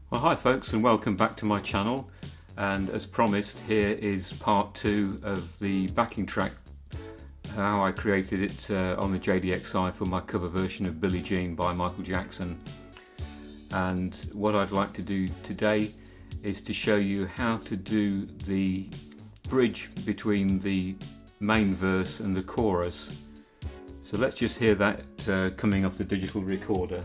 Well, hi folks, and welcome back to my channel. And as promised, here is part 2 of the backing track, how I created it on the JD-Xi for my cover version of Billie Jean by Michael Jackson. And what I'd like to do today is to show you how to do the bridge between the main verse and the chorus. So let's just hear that coming off the digital recorder.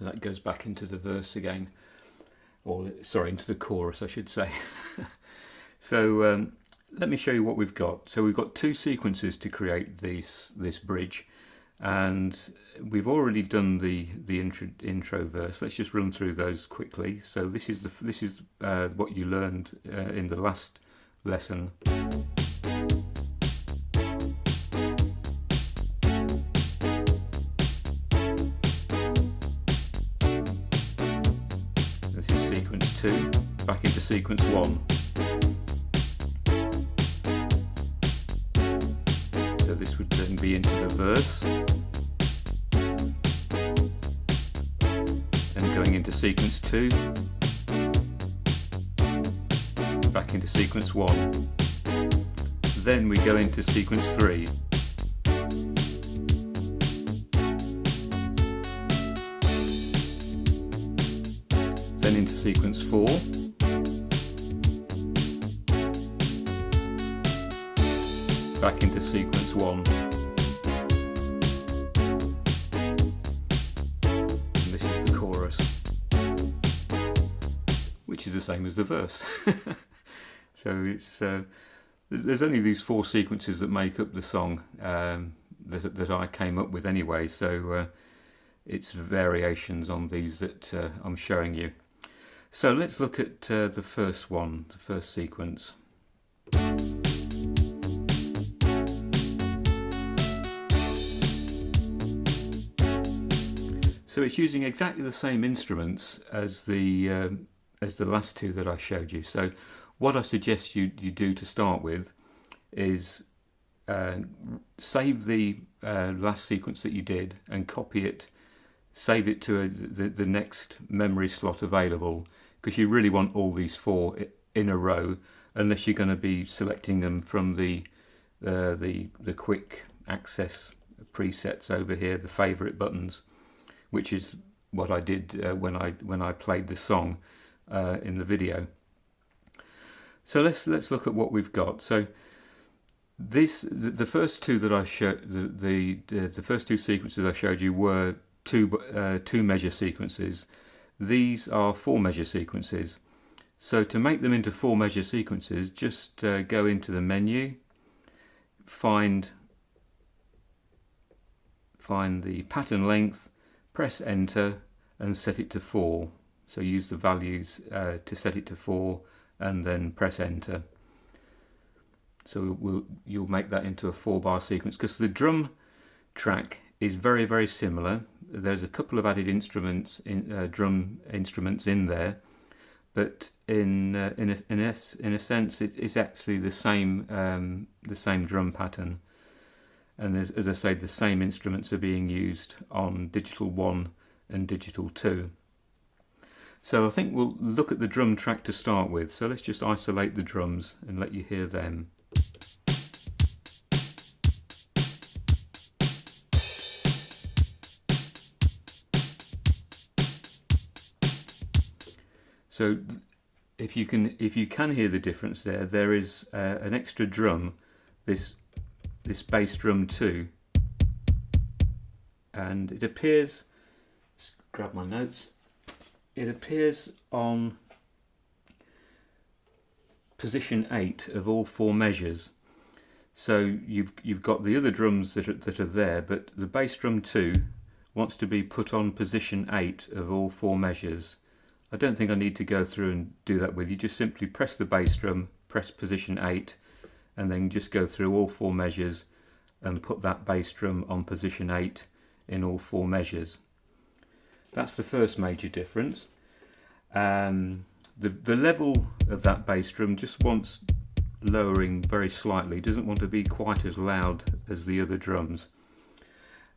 That goes back into the verse again, or sorry, into the chorus I should say. So let me show you what we've got. So we've got two sequences to create this bridge, and we've already done the intro verse. Let's just run through those quickly. So this is what you learned in the last lesson. Sequence 2, back into sequence 1. So this would then be into the verse, and going into sequence 2, back into sequence 1. Then we go into sequence 3. Then into sequence 4, back into sequence 1, and this is the chorus, which is the same as the verse. So it's there's only these 4 sequences that make up the song that I came up with anyway, so it's variations on these that I'm showing you. So let's look at the first one, the first sequence. So it's using exactly the same instruments as the last two that I showed you. So what I suggest you do to start with is save the last sequence that you did and copy it, save it to the next memory slot available, because you really want all these 4 in a row, unless you're going to be selecting them from the quick access presets over here, the favorite buttons, which is what I did when I played the song in the video. So let's look at what we've got. So the first two that I showed, the first 2 sequences I showed you were two measure sequences. These are 4 measure sequences. So to make them into 4 measure sequences, just go into the menu, find the pattern length, press enter and set it to 4. So use the values to set it to 4 and then press enter. So you'll make that into a 4-bar sequence, because the drum track is very, very similar. There's a couple of added instruments, drum instruments in there, but in a sense it's actually the same drum pattern. And as I say, the same instruments are being used on digital 1 and digital 2. So I think we'll look at the drum track to start with. So let's just isolate the drums and let you hear them. So if you can hear the difference there is an extra drum, this bass drum 2, and it appears, just grab my notes, it appears on position 8 of all 4 measures. So you've got the other drums that are there, but the bass drum 2 wants to be put on position 8 of all 4 measures. I don't think I need to go through and do that with you. Just simply press the bass drum, press position 8, and then just go through all 4 measures and put that bass drum on position 8 in all 4 measures. That's the first major difference. The level of that bass drum just wants lowering very slightly, doesn't want to be quite as loud as the other drums.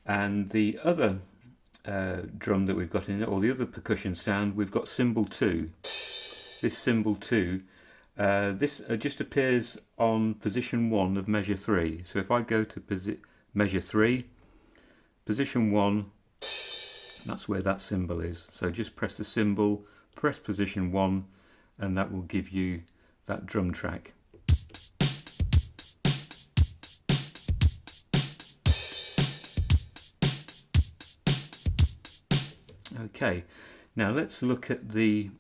And the other drum that we've got in it, or the other percussion sound, we've got cymbal 2. This cymbal 2, this just appears on position 1 of measure 3. So if I go to measure 3, position 1, that's where that cymbal is. So just press the cymbal, press position 1, and that will give you that drum track. Okay, now let's look at the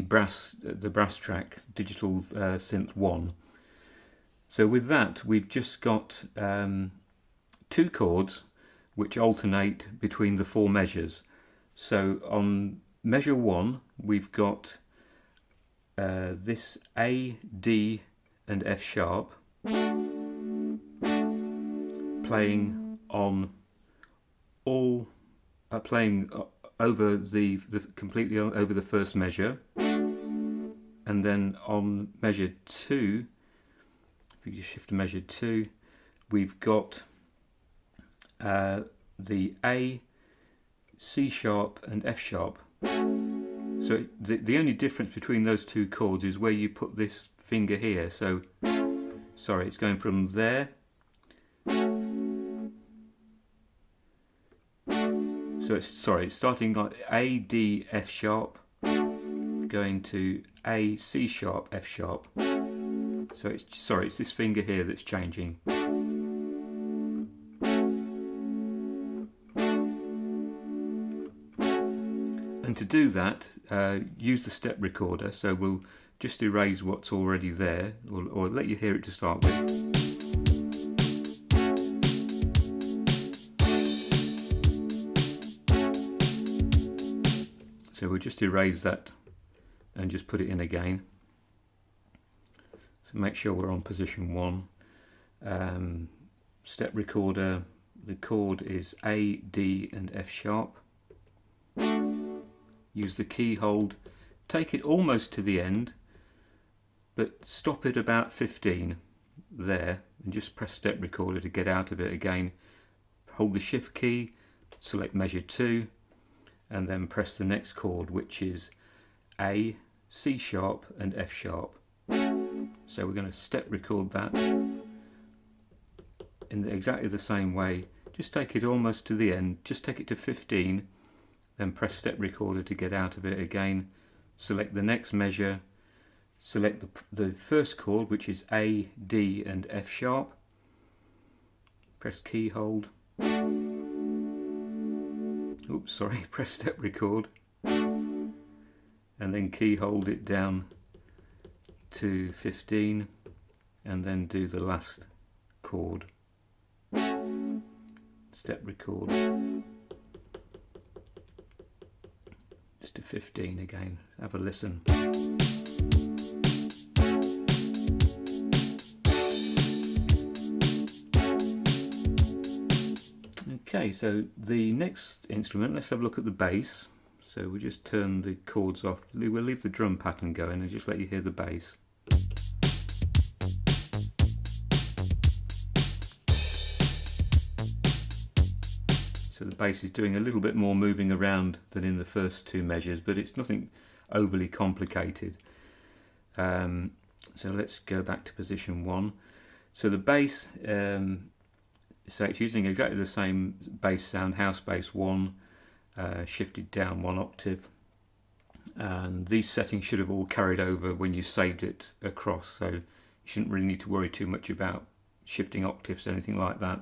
brass track, digital synth 1. So with that, we've just got 2 chords which alternate between the 4 measures. So on measure 1, we've got this A, D and F sharp playing on all, playing over the completely over the first measure, and then on measure 2, if you just shift to measure 2, we've got the A, C sharp and F sharp. So the only difference between those 2 chords is where you put this finger here. So sorry, it's going from there. So it's starting like A, D, F sharp, going to A, C sharp, F sharp. So it's this finger here that's changing. And to do that, use the step recorder. So we'll just erase what's already there, or let you hear it to start with. So we'll just erase that and just put it in again. So make sure we're on position 1. Step recorder, the chord is A, D and F sharp. Use the key hold, take it almost to the end, but stop it about 15 there, and just press step recorder to get out of it again. Hold the shift key, select measure 2, and then press the next chord, which is A, C sharp and F sharp. So we're going to step record that in exactly the same way. Just take it almost to the end, just take it to 15, then press step recorder to get out of it again. Select the next measure, select the first chord, which is A, D and F sharp. Press key hold. Oops, sorry, press step record, and then key hold it down to 15, and then do the last chord. Step record just to 15 again. Have a listen. Okay, so the next instrument, let's have a look at the bass. So we'll just turn the chords off. We'll leave the drum pattern going and just let you hear the bass. So the bass is doing a little bit more moving around than in the first 2 measures, but it's nothing overly complicated. So let's go back to position 1. So the bass, so it's using exactly the same bass sound, house bass 1, shifted down 1 octave, and these settings should have all carried over when you saved it across, so you shouldn't really need to worry too much about shifting octaves or anything like that.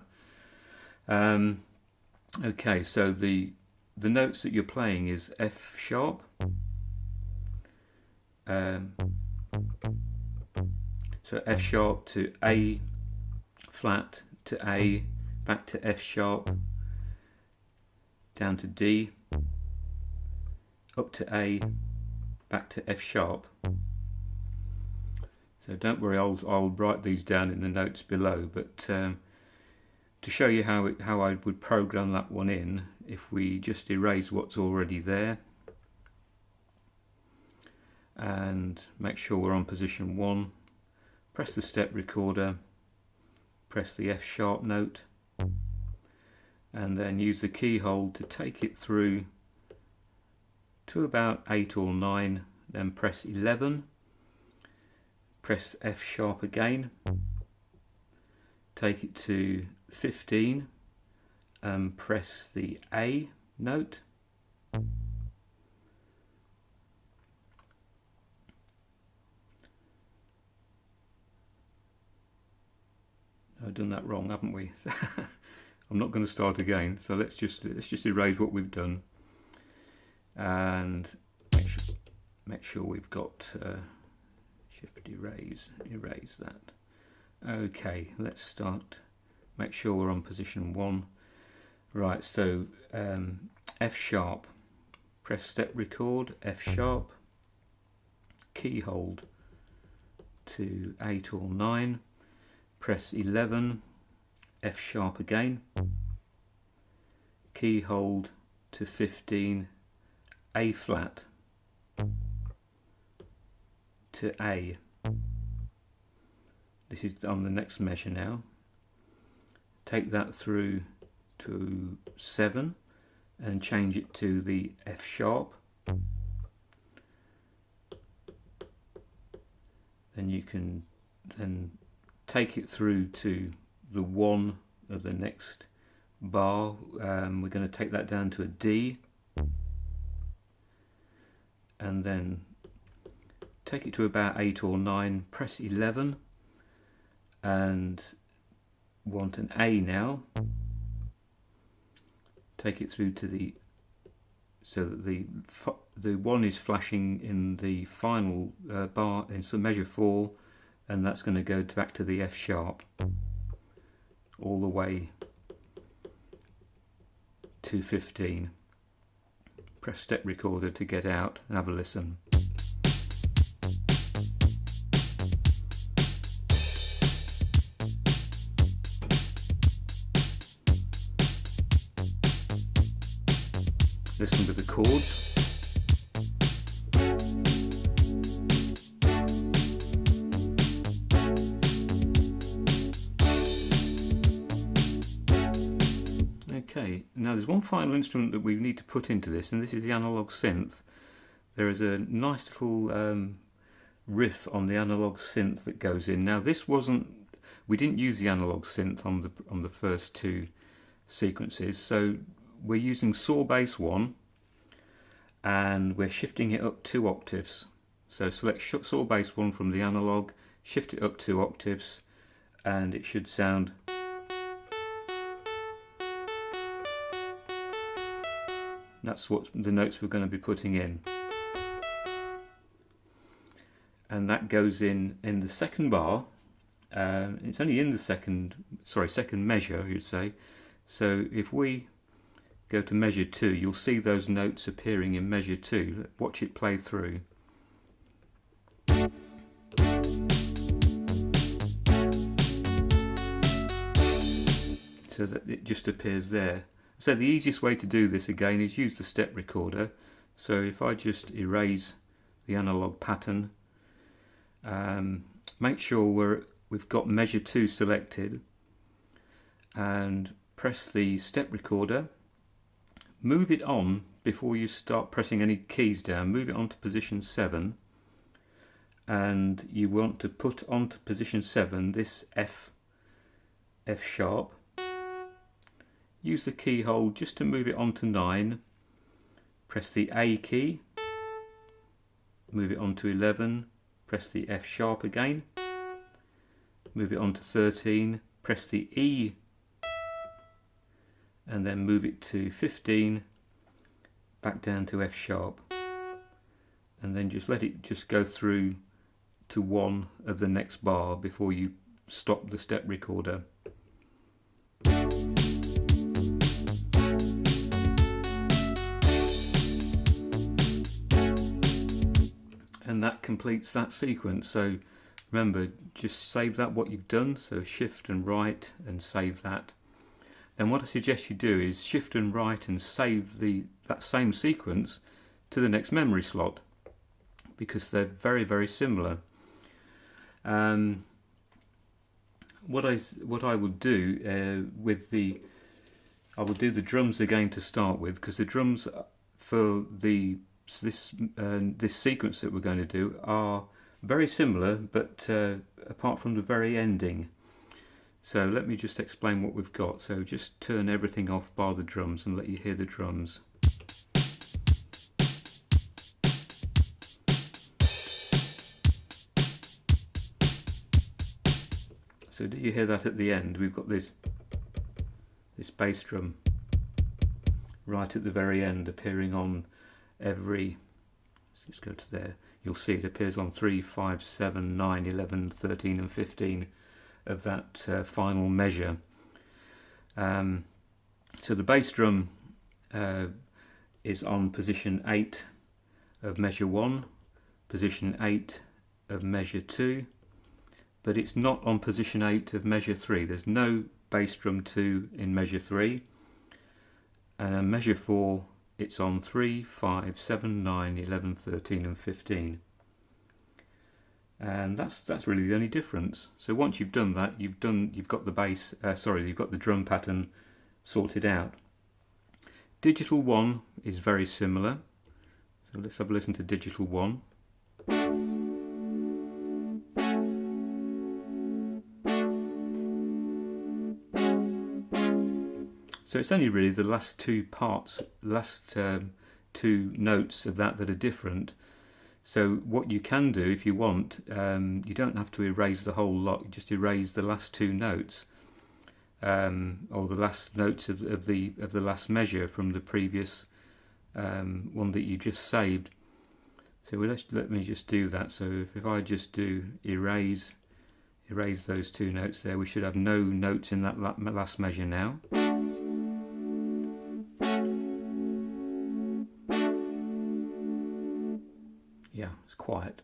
Okay, so the notes that you're playing is F sharp, so F sharp to A flat to A, back to F sharp, down to D, up to A, back to F sharp. So don't worry, I'll write these down in the notes below, but to show you how I would program that one in, if we just erase what's already there and make sure we're on position 1, press the step recorder, press the F sharp note, and then use the key hold to take it through to about 8 or 9, then press 11, press F sharp again, take it to 15 and press the A note, I've done that wrong, haven't we? I'm not going to start again, so let's just erase what we've done and make sure we've got shift erase that. Okay, let's start. Make sure we're on position 1. Right, so F sharp, press step record, F sharp, key hold to 8 or 9, press 11, F sharp again, key hold to 15, A flat to A. This is on the next measure now. Take that through to 7 and change it to the F sharp. Then you can then take it through to the 1 of the next bar. We're going to take that down to a D and then take it to about 8 or 9, press 11 and want an A now. Take it through to the, so that the 1 is flashing in the final bar in some measure 4, and that's going to go back to the F sharp all the way to 15. Press step recorder to get out and have a listen. Listen to the chords. Okay, now there's one final instrument that we need to put into this, and this is the analog synth. There is a nice little riff on the analog synth that goes in. Now this wasn't, we didn't use the analog synth on the first 2 sequences, so we're using saw bass 1 and we're shifting it up 2 octaves. So select saw bass 1 from the analog, shift it up 2 octaves, and it should sound that's what the notes we're going to be putting in. And that goes in the second bar. It's only in the second measure, you'd say. So if we go to measure 2, you'll see those notes appearing in measure 2. Watch it play through. So that it just appears there. So the easiest way to do this again is use the step recorder. So if I just erase the analog pattern, make sure we've got measure 2 selected, and press the step recorder. Move it on before you start pressing any keys down. Move it on to position 7, and you want to put onto position 7 this F sharp. Use the key hold just to move it on to 9. Press the A key. Move it on to 11. Press the F sharp again. Move it on to 13. Press the E. And then move it to 15. Back down to F sharp. And then just let it just go through to 1 of the next bar before you stop the step recorder. And that completes that sequence. So remember, just save that what you've done, so shift and right and save that. And what I suggest you do is shift and right and save that same sequence to the next memory slot, because they're very, very similar. What I would do I will do the drums again to start with, because the drums for this sequence that we're going to do are very similar, but apart from the very ending. So let me just explain what we've got. So just turn everything off bar the drums and let you hear the drums. So do you hear that at the end? We've got this bass drum right at the very end, appearing on every, let's just go to there, you'll see it appears on 3, 5, 7, 9, 11, 13 and 15 of that final measure. So the bass drum is on position 8 of measure 1, position 8 of measure 2, but it's not on position 8 of measure 3. There's no bass drum 2 in measure 3, and in measure 4 it's on 3, 5, 7, 9, 11, 13 and 15. And that's really the only difference. So once you've done that, you've got the bass, you've got the drum pattern sorted out. Digital 1 is very similar. So let's have a listen to digital 1. So it's only really the last two parts, two notes of that are different. So what you can do, if you want, you don't have to erase the whole lot. You just erase the last two notes, or the last notes of the last measure from the previous one that you just saved. So let me just do that. So if I just do erase those two notes there, we should have no notes in that last measure now. Yeah, it's quiet.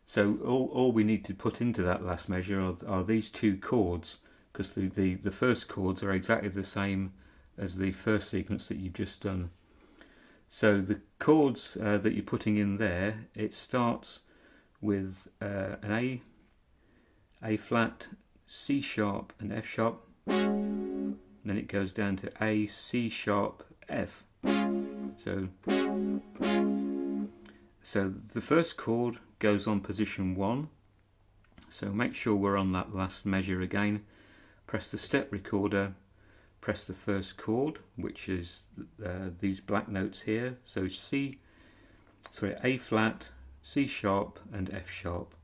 So all we need to put into that last measure are these two chords, because the first chords are exactly the same as the first sequence that you've just done. So the chords that you're putting in there, it starts with an A flat, C sharp and F sharp, and then it goes down to A, C sharp, F. So the first chord goes on position 1, so make sure we're on that last measure again. Press the step recorder, press the first chord, which is these black notes here, so A flat, C sharp and F sharp.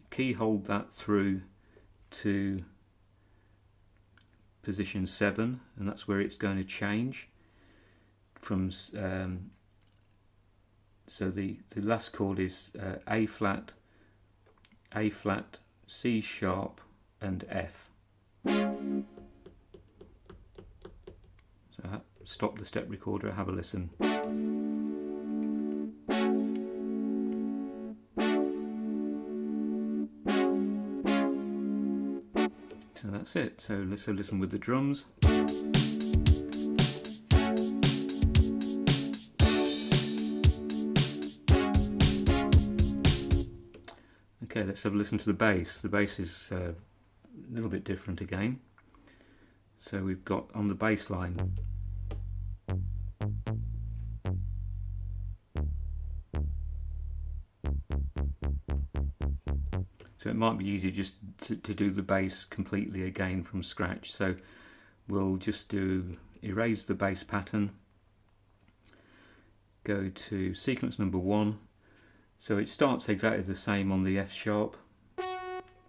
Key hold that through to position 7, and that's where it's going to change from. So the last chord is A flat, C sharp and F. So stop the step recorder, have a listen. So that's it. So let's listen with the drums. Okay, let's have a listen to the bass. The bass is a little bit different again. So we've got on the bass line. So it might be easier just to do the bass completely again from scratch. So we'll just erase the bass pattern, go to sequence number 1. So it starts exactly the same on the F sharp.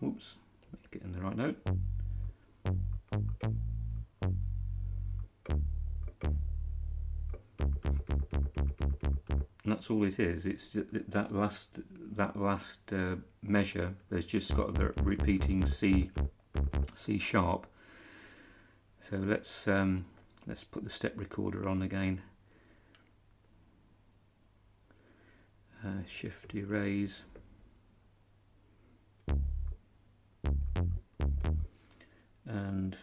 Whoops, get in the right note. And that's all it is. It's that last measure. There's just got the repeating C sharp. So let's put the step recorder on again. Shift erase. And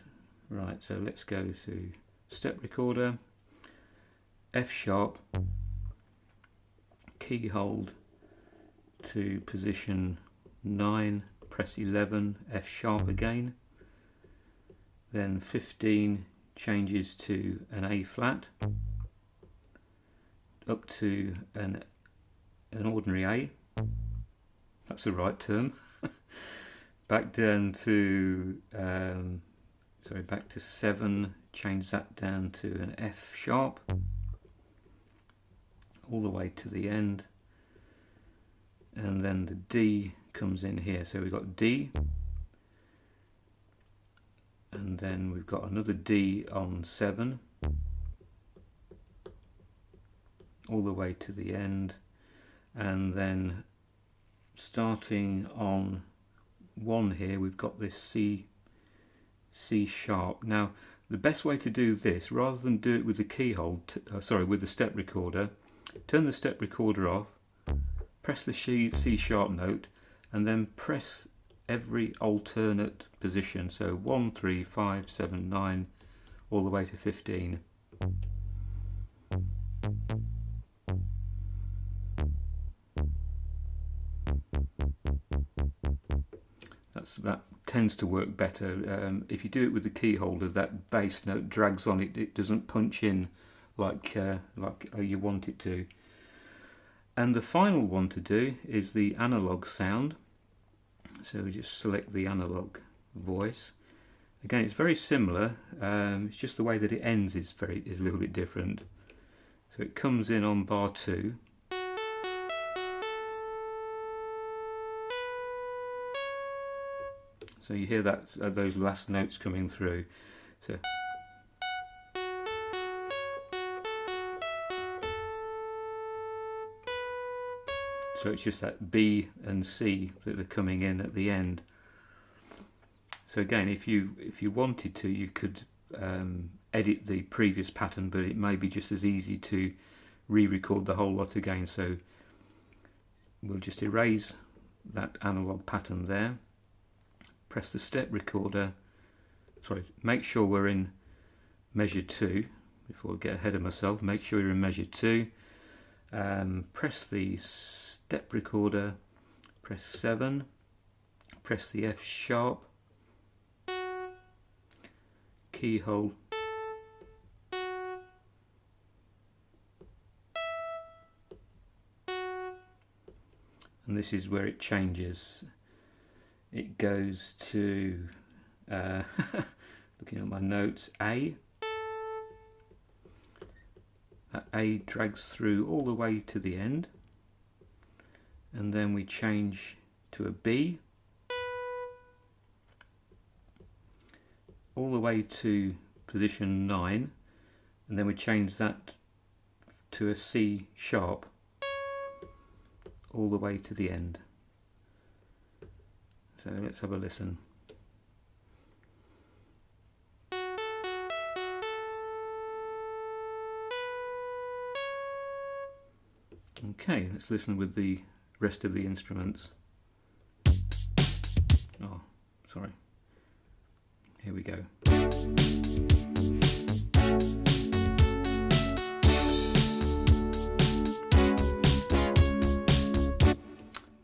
right, so let's go to step recorder, F sharp, key hold to position 9, press 11, F sharp again, then 15 changes to an A flat, up to an ordinary A, that's the right term, back down to back to 7, change that down to an F sharp, all the way to the end, and then the D comes in here. So we've got D, and then we've got another D on 7, all the way to the end, and then starting on 1 here we've got this C sharp. Now the best way to do this, rather than do it with the keyhole, with the step recorder, turn the step recorder off, press the C sharp note, and then press every alternate position, so 1, 3, 5, 7, 9, all the way to 15. That tends to work better. If you do it with the key holder, that bass note drags on it, it doesn't punch in like you want it to. And the final one to do is the analog sound. So we just select the analog voice. Again, it's very similar, it's just the way that it ends is a little bit different. So it comes in on bar 2. So you hear that those last notes coming through. So it's just that B and C that are coming in at the end. So again, if you wanted to, you could edit the previous pattern, but it may be just as easy to re-record the whole lot again. So we'll just erase that analog pattern there. Press the step recorder, make sure we're in measure 2, before I get ahead of myself, make sure you're in measure 2, press the step recorder, press 7, press the F sharp, key hold, and this is where it changes. It goes to, looking at my notes, A. That A drags through all the way to the end, and then we change to a B, all the way to position 9, and then we change that to a C sharp, all the way to the end. So let's have a listen. Okay, let's listen with the rest of the instruments. Oh, sorry. Here we go.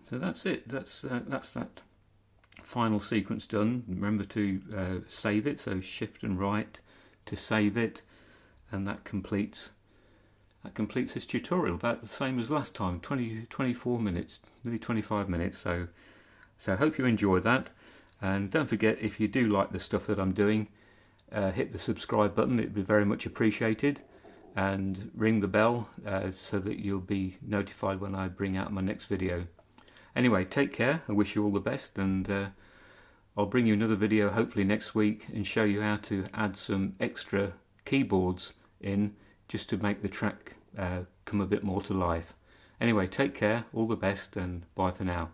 So that's it. That's that final sequence done. Remember to save it, so shift and right to save it, and that completes this tutorial, about the same as last time, 24 minutes, nearly 25 minutes. So I hope you enjoyed that, and don't forget, if you do like the stuff that I'm doing, hit the subscribe button, it'd be very much appreciated, and ring the bell so that you'll be notified when I bring out my next video. Anyway, take care, I wish you all the best, and I'll bring you another video hopefully next week and show you how to add some extra keyboards in, just to make the track come a bit more to life. Anyway, take care, all the best, and bye for now.